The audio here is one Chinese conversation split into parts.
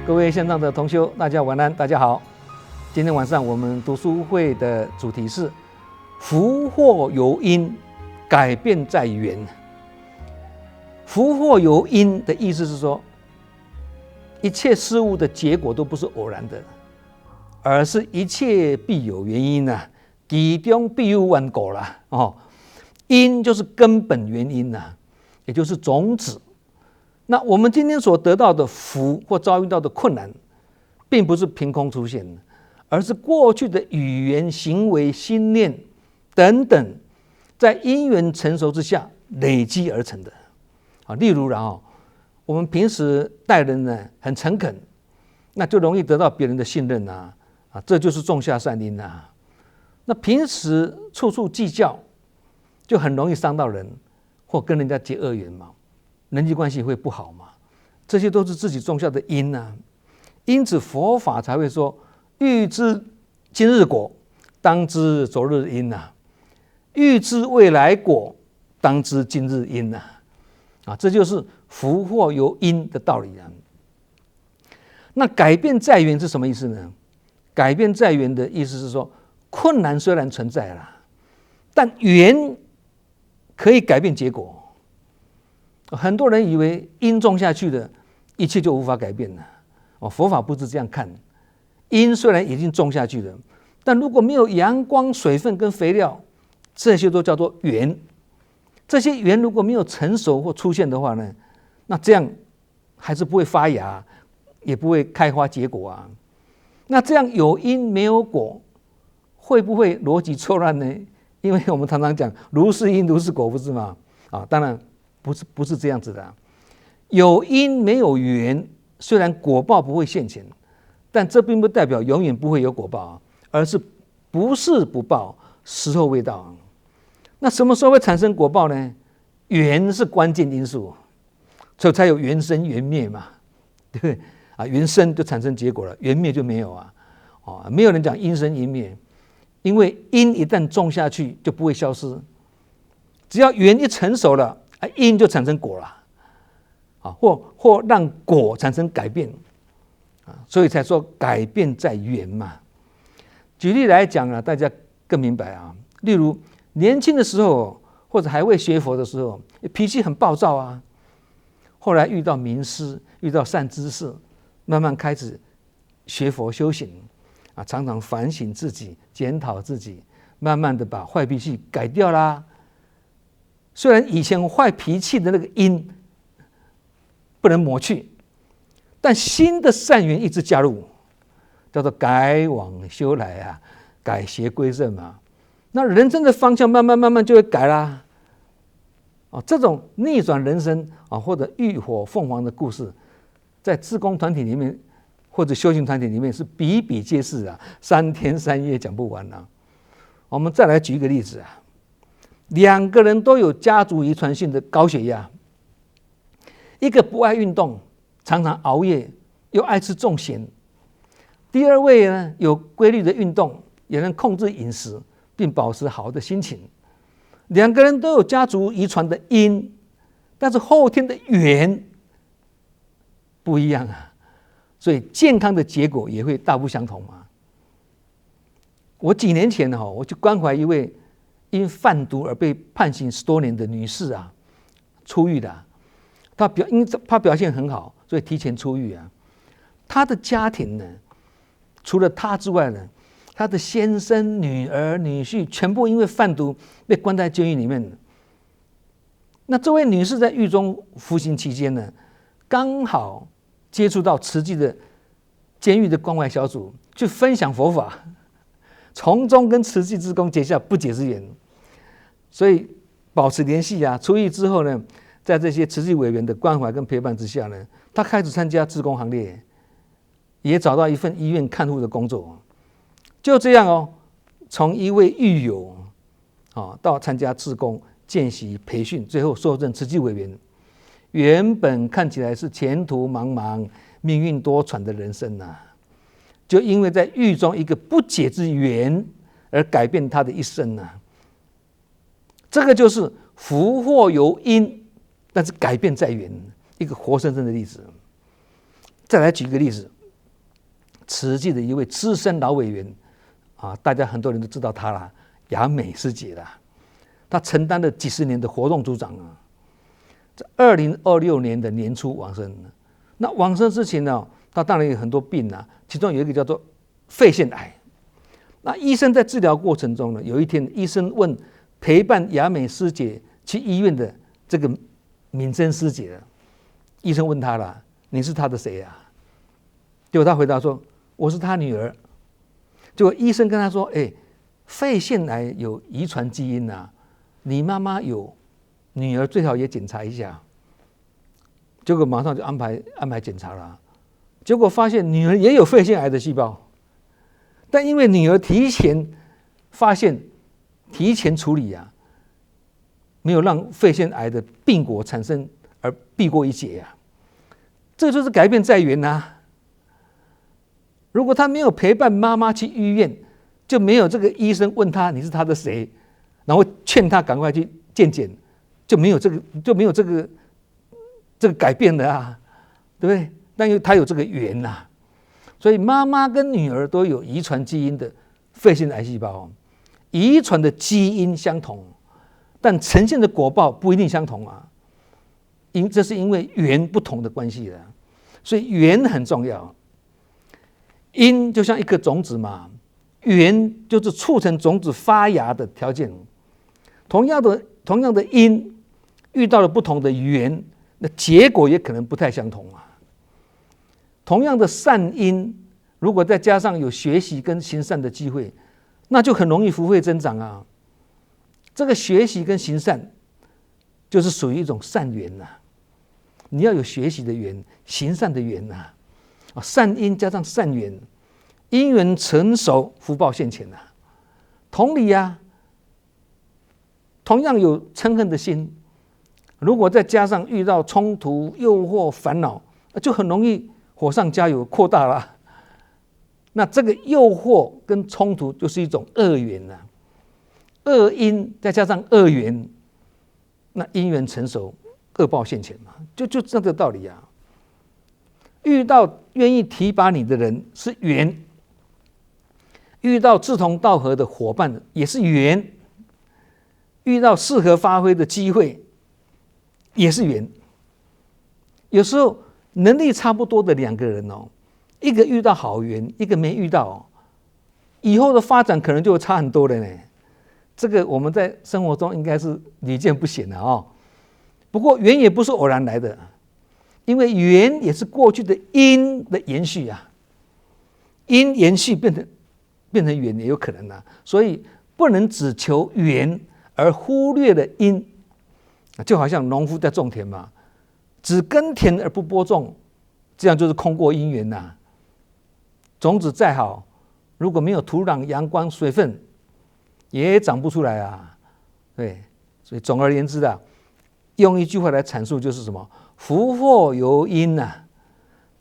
各位线上的同修，大家晚安，大家好。今天晚上我们读书会的主题是福祸由因，改变在缘。福祸由因的意思是说，一切事物的结果都不是偶然的，而是一切必有原因啊，其中必有缘果啦。因就是根本原因啊，也就是种子。那我们今天所得到的福或遭遇到的困难，并不是凭空出现的，而是过去的语言、行为、心念等等，在因缘成熟之下累积而成的。例如我们平时待人呢很诚恳，那就容易得到别人的信任这就是种下善因啊。那平时处处计较，就很容易伤到人，或跟人家结恶缘嘛。人际关系会不好嘛？这些都是自己种下的因啊。因此佛法才会说，欲知今日果，当知昨日因啊；欲知未来果，当知今日因啊。这就是福祸由因的道理啊。那改变在缘是什么意思呢？改变在缘的意思是说，困难虽然存在啦，但缘可以改变结果。很多人以为因种下去的，一切就无法改变了。佛法不是这样看，因虽然已经种下去了，但如果没有阳光、水分跟肥料，这些都叫做缘。这些缘如果没有成熟或出现的话呢，那这样还是不会发芽，也不会开花结果啊。那这样有因没有果，会不会逻辑错乱呢？因为我们常常讲如是因如是果，不是吗？当然不是这样子的。有因没有缘，虽然果报不会现前，但这并不代表永远不会有果报，而是不是不报，时候未到。那什么时候会产生果报呢？缘是关键因素，所以才有缘生缘灭嘛，对不对？缘生就产生结果了，缘灭就没有没有人讲因生因灭，因为因一旦种下去就不会消失，只要缘一成熟了，因就产生果了，或让果产生改变，所以才说改变在缘嘛。举例来讲大家更明白例如年轻的时候或者还未学佛的时候，脾气很暴躁后来遇到名师，遇到善知识，慢慢开始学佛修行常常反省自己，检讨自己，慢慢的把坏脾气改掉啦。虽然以前坏脾气的那个因不能抹去，但新的善缘一直加入，叫做改往修来改邪归正嘛。那人生的方向慢慢就会改啦。这种逆转人生或者浴火凤凰的故事，在志工团体里面或者修行团体里面是比比皆是3天3夜讲不完我们再来举一个例子2个人都有家族遗传性的高血压，一个不爱运动，常常熬夜，又爱吃重咸；第二位呢，有规律的运动，也能控制饮食，并保持好的心情。2个人都有家族遗传的因，但是后天的缘不一样所以健康的结果也会大不相同嘛。我几年前我去关怀一位因贩毒而被判刑10多年的女士出狱的因为她表现很好，所以提前出狱她的家庭呢，除了她之外呢，她的先生、女儿、女婿全部因为贩毒被关在监狱里面。那这位女士在狱中服刑期间呢，刚好接触到慈济的监狱的关怀小组，去分享佛法，从中跟慈济志工结下不解之缘，所以保持联系出狱之后呢，在这些慈济委员的关怀跟陪伴之下呢，他开始参加志工行列，也找到一份医院看护的工作。就这样从一位狱友到参加志工见习培训，最后受任慈济委员。原本看起来是前途茫茫、命运多舛的人生就因为在狱中一个不解之缘而改变他的一生这个就是福祸由因，但是改变在缘，一个活生生的例子。再来举一个例子，慈济的一位资深老委员啊，大家很多人都知道他啦，雅美师姐啦，他承担了几十年的活动组长啊，在2026年的年初往生。那往生之前呢，他当然有很多病啊，其中有一个叫做肺腺癌。那医生在治疗过程中呢，有一天医生问陪伴雅美师姐去医院的这个敏珍师姐，医生问他了：“你是他的谁啊？”结果他回答说：“我是他女儿。”结果医生跟他说：“肺腺癌有遗传基因啊，你妈妈有，女儿最好也检查一下。”结果马上就安排检查了，结果发现女儿也有肺腺癌的细胞，但因为女儿提前发现、提前处理啊，没有让肺腺癌的病果产生而避过一劫啊，这就是改变在缘啊。如果他没有陪伴妈妈去医院，就没有这个医生问他你是他的谁，然后劝他赶快去健检，就没有这个改变的啊，对不对？但因为他有这个缘呐，所以妈妈跟女儿都有遗传基因的肺腺癌细胞，遗传的基因相同，但呈现的果报不一定相同啊。这是因为缘不同的关系的，所以缘很重要。因就像一颗种子嘛，缘就是促成种子发芽的条件。同样的因，遇到了不同的缘，那结果也可能不太相同啊。同样的善因，如果再加上有学习跟行善的机会，那就很容易福慧增长啊。这个学习跟行善，就是属于一种善缘呐。你要有学习的缘，行善的缘呐。善因加上善缘，因缘成熟，福报现前呐。同理啊，同样有嗔恨的心，如果再加上遇到冲突、诱惑、烦恼，就很容易火上加油，扩大了。那这个诱惑跟冲突就是一种恶缘呐，恶因再加上恶缘，那因缘成熟，恶报现前嘛，就这个道理啊。遇到愿意提拔你的人是缘，遇到志同道合的伙伴也是缘，遇到适合发挥的机会也是缘。有时候能力差不多的两个人哦，一个遇到好缘，一个没遇到，以后的发展可能就会差很多了呢。这个我们在生活中应该是屡见不鲜的哦。不过缘也不是偶然来的，因为缘也是过去的因的延续啊，因延续变成缘也有可能啊，所以不能只求缘而忽略了因，就好像农夫在种田嘛，只耕田而不播种，这样就是空过因缘呐。种子再好，如果没有土壤、阳光、水分，也长不出来啊。对，所以总而言之啊，用一句话来阐述就是什么？福祸由因呐，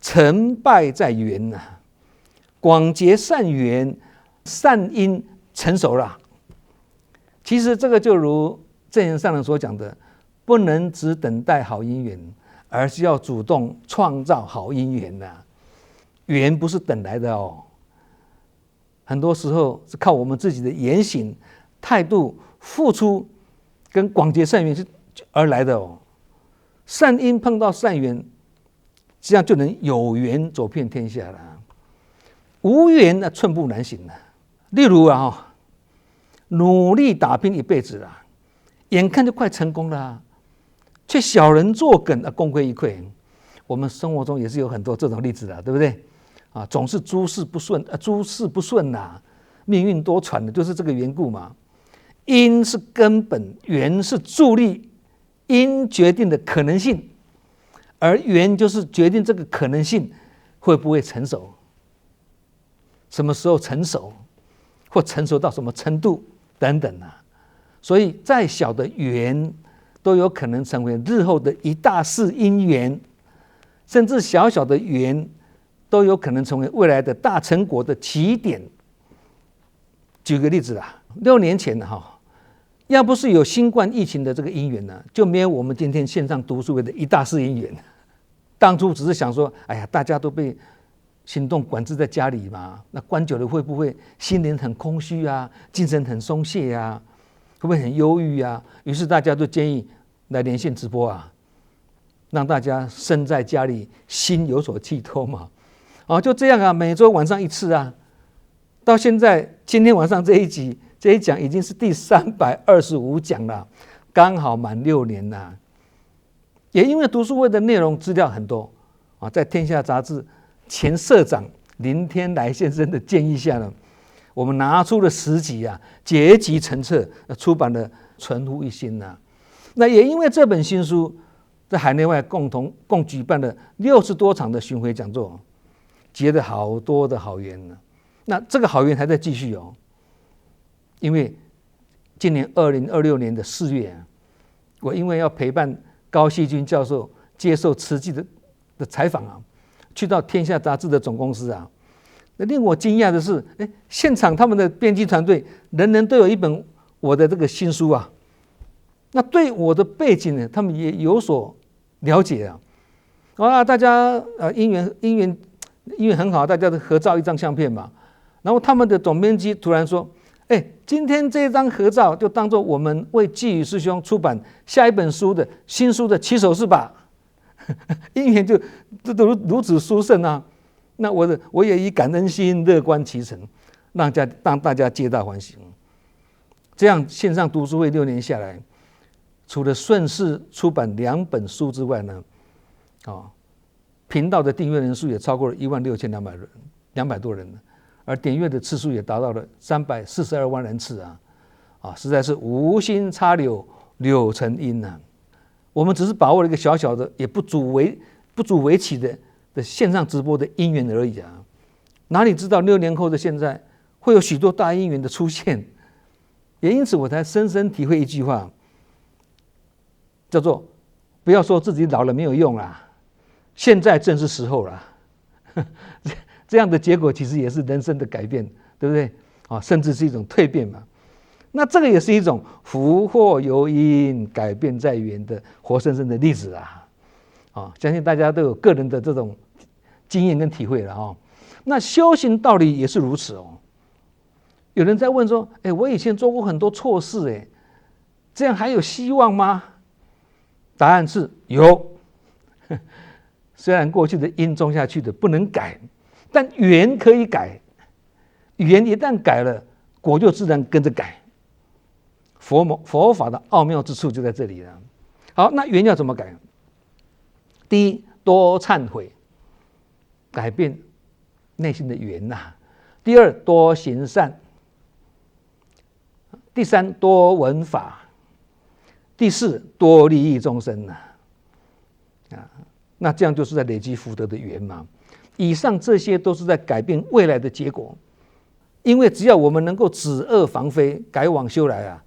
成败在缘呐。广结善缘，善因成熟了。其实这个就如证严上人所讲的，不能只等待好因缘，而是要主动创造好因缘呐。缘不是等来的哦，很多时候是靠我们自己的言行、态度、付出跟广结善缘是而来的哦。善因碰到善缘，这样就能有缘走遍天下了。无缘那寸步难行了。例如啊，努力打拼一辈子了，眼看就快成功了，却小人作梗功亏一篑。我们生活中也是有很多这种例子的，对不对？总是诸事不顺呐，命运多舛的，就是这个缘故嘛。因是根本，缘是助力，因决定的可能性，而缘就是决定这个可能性会不会成熟，什么时候成熟，或成熟到什么程度等等啊。所以再小的缘都有可能成为日后的一大事因缘，甚至小小的缘都有可能成为未来的大成果的起点。举个例子啦，6年前要不是有新冠疫情的这个因缘呢，就没有我们今天线上读书会的一大事因缘。当初只是想说，哎呀，大家都被行动管制在家里嘛，那关久了会不会心灵很空虚啊，精神很松懈啊，会不会很忧郁啊？于是大家都建议来连线直播啊，让大家身在家里，心有所寄托嘛。就这样啊，每周晚上一次啊，到现在今天晚上这一讲已经是第325讲了，刚好满6年了。也因为读书会的内容资料很多啊，在天下杂志前社长林天来先生的建议下呢，我们拿出了10集啊，结集成册，出版了《存乎一心》呐。那也因为这本新书，在海内外共举办了60多场的巡回讲座，结了好多的好缘呢。那这个好缘还在继续哦，因为今年2026年的4月啊，我因为要陪伴高希均教授接受慈济的采访啊，去到天下杂志的总公司啊，那令我惊讶的是，现场他们的编辑团队人人都有一本我的这个新书啊，那对我的背景呢，他们也有所了解啊，大家姻缘很好，大家都合照一张相片嘛。然后他们的总编辑突然说：“今天这张合照就当作我们为寄语师兄出版下一本新书的起手式吧。”姻缘就如此殊胜啊！那我也以感恩心乐观其成，让大家皆大欢喜。这样线上读书会6年下来，除了顺势出版2本书之外呢，频道的订阅人数也超过了16200人，200多人，而点阅的次数也达到了342万人次实在是无心插柳，柳成荫啊！我们只是把握了一个小小的，也不足为奇的线上直播的因缘而已啊！哪里知道6年后的现在，会有许多大因缘的出现，也因此我才深深体会一句话，叫做不要说自己老了没有用啦，现在正是时候啦。这样的结果其实也是人生的改变，对不对？甚至是一种蜕变嘛。那这个也是一种福祸由因，改变在缘的活生生的例子相信大家都有个人的这种经验跟体会了那修行道理也是如此有人在问说：“我以前做过很多错事，这样还有希望吗？”答案是有。虽然过去的因种下去的不能改，但缘可以改。缘一旦改了，果就自然跟着改。佛法的奥妙之处就在这里了。好，那缘要怎么改？第一，多忏悔，改变内心的缘呐。第二，多行善。第三，多闻法。第四，多利益众生那这样就是在累积福德的缘嘛。以上这些都是在改变未来的结果，因为只要我们能够止恶防非，改往修来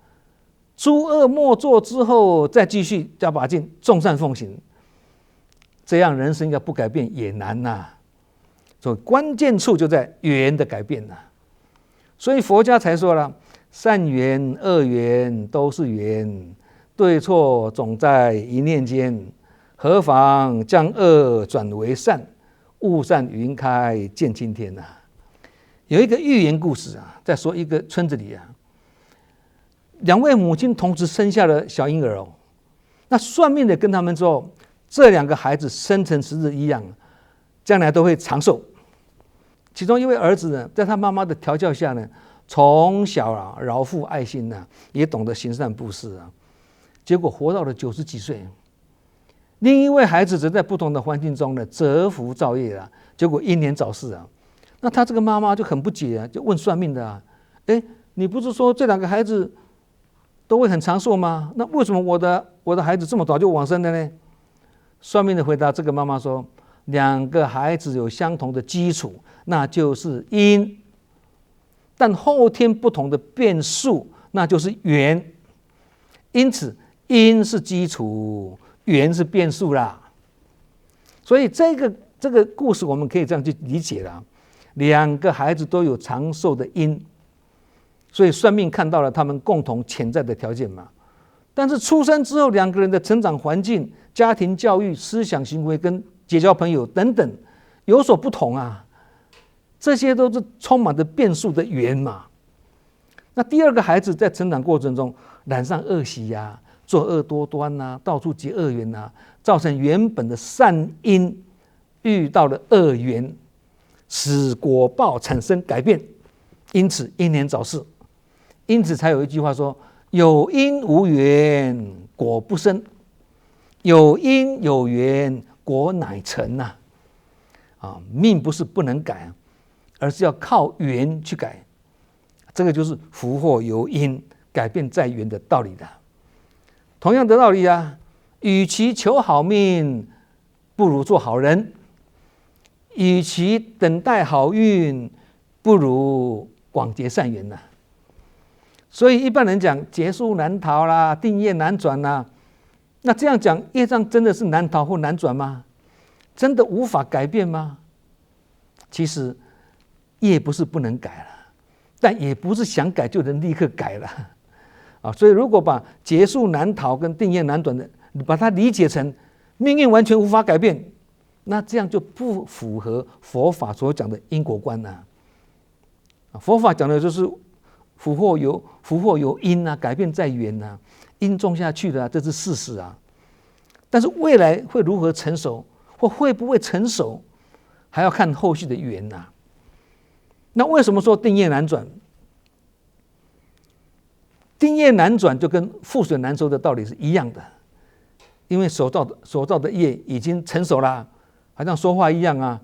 诸恶莫作之后，再继续加把劲，众善奉行，这样人生要不改变也难所以关键处就在缘的改变所以佛家才说了，善缘恶缘都是缘，对错总在一念间，何妨将恶转为善，物散云开见青天有一个寓言故事在说一个村子里2位母亲同时生下了小婴儿那算命的跟他们说，这2个孩子生辰时日一样，将来都会长寿。其中一位儿子呢，在他妈妈的调教下呢，从小饶富爱心也懂得行善布施结果活到了90几岁。另一位孩子则在不同的环境中呢，蛰伏造业结果英年早逝那他这个妈妈就很不解就问算命的你不是说这2个孩子都会很长寿吗？那为什么我的孩子这么早就往生了呢？算命的回答这个妈妈说，2个孩子有相同的基础，那就是因，但后天不同的变数，那就是缘。因此因是基础，缘是变数啦。所以这个故事我们可以这样去理解了，2个孩子都有长寿的因，所以算命看到了他们共同潜在的条件嘛。但是出生之后2个人的成长环境、家庭教育、思想行为跟结交朋友等等有所不同这些都是充满着变数的缘嘛。那第二个孩子在成长过程中染上恶习呀，作恶多端呐，到处结恶缘呐，造成原本的善因遇到了恶缘，使果报产生改变，因此英年早逝。因此才有一句话说：有因无缘，果不生；有因有缘，果乃成呐。命不是不能改，而是要靠缘去改。这个就是福祸由因，改变在缘的道理的。同样的道理啊，与其求好命，不如做好人；与其等待好运，不如广结善缘呐。所以一般人讲劫数难逃啦，定业难转啦，那这样讲，业障真的是难逃或难转吗？真的无法改变吗？其实业不是不能改了，但也不是想改就能立刻改了。所以如果把劫数难逃跟定业难转的，把它理解成命运完全无法改变，那这样就不符合佛法所讲的因果观了。佛法讲的就是福祸由因啊，改变在缘啊，因种下去了，这是事实啊。但是未来会如何成熟，或会不会成熟，还要看后续的缘啊。那为什么说定业难转？定业难转就跟覆水难收的道理是一样的，因为所造的业已经成熟啦，好像说话一样啊。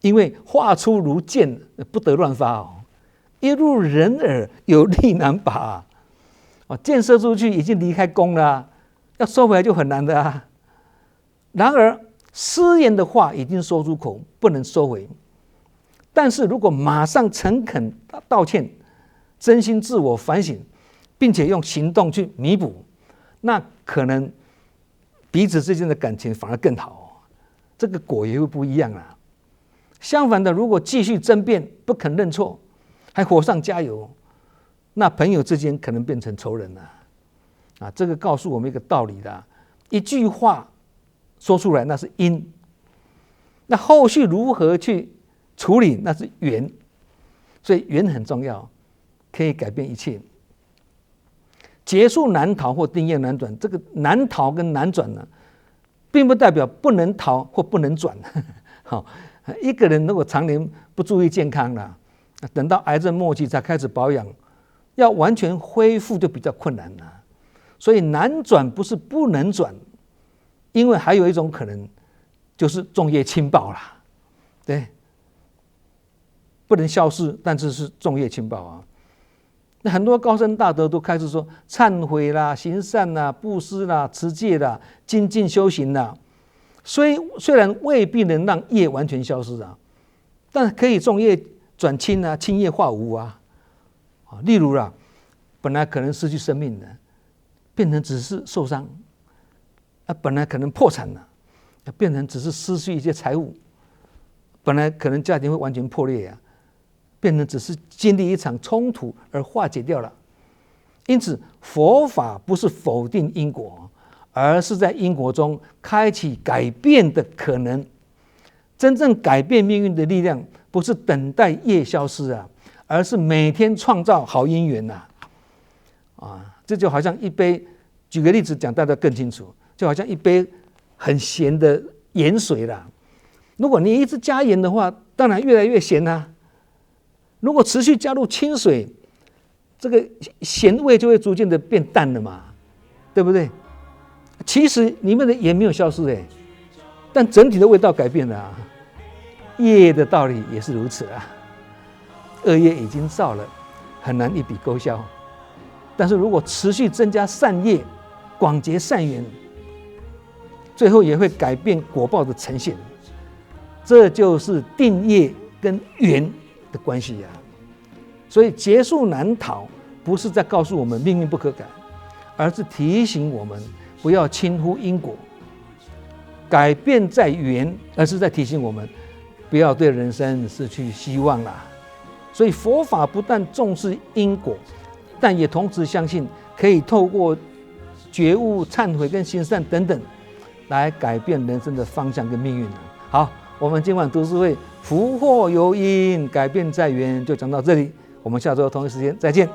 因为话出如箭，不得乱发哦。一入人耳，有力难拔箭射出去已经离开弓了，要收回来就很难的啊。然而失言的话已经说出口，不能收回。但是如果马上诚恳道歉，真心自我反省，并且用行动去弥补，那可能彼此之间的感情反而更好，这个果也会不一样啊。相反的，如果继续争辩，不肯认错，还火上加油，那朋友之间可能变成仇人了。这个告诉我们一个道理的，一句话说出来那是因，那后续如何去处理那是缘，所以缘很重要，可以改变一切。劫数难逃或定业难转，这个难逃跟难转呢，并不代表不能逃或不能转。一个人如果常年不注意健康了，等到癌症末期才开始保养，要完全恢复就比较困难了。所以难转不是不能转，因为还有一种可能就是重业轻报啦，对，不能消失，但是是重业轻报啊。那很多高僧大德都开始说忏悔啦、行善啦、布施啦、持戒啦、精进修行啦，虽然未必能让业完全消失啊，但可以重业转轻啊，轻业化无啊。例如啦，本来可能失去生命的，变成只是受伤；本来可能破产了，变成只是失去一些财物；本来可能家庭会完全破裂啊，变成只是经历一场冲突而化解掉了。因此，佛法不是否定因果，而是在因果中开启改变的可能。真正改变命运的力量，不是等待业消失啊，而是每天创造好因缘呐。这就好像一杯，举个例子讲，大家更清楚，就好像一杯很咸的盐水啦。如果你一直加盐的话，当然越来越咸啦。如果持续加入清水，这个咸味就会逐渐的变淡了嘛，对不对？其实里面的盐没有消失但整体的味道改变了啊。业的道理也是如此啊，恶业已经造了，很难一笔勾销。但是如果持续增加善业，广结善缘，最后也会改变果报的呈现。这就是定业跟缘的关系啊。所以劫数难逃，不是在告诉我们命运不可改，而是提醒我们不要轻忽因果，改变在缘，而是在提醒我们不要对人生失去希望啦。所以佛法不但重视因果，但也同时相信可以透过觉悟、忏悔跟行善等等，来改变人生的方向跟命运。好，我们今晚读书会福祸由因，改变在缘，就讲到这里。我们下周同一时间再见。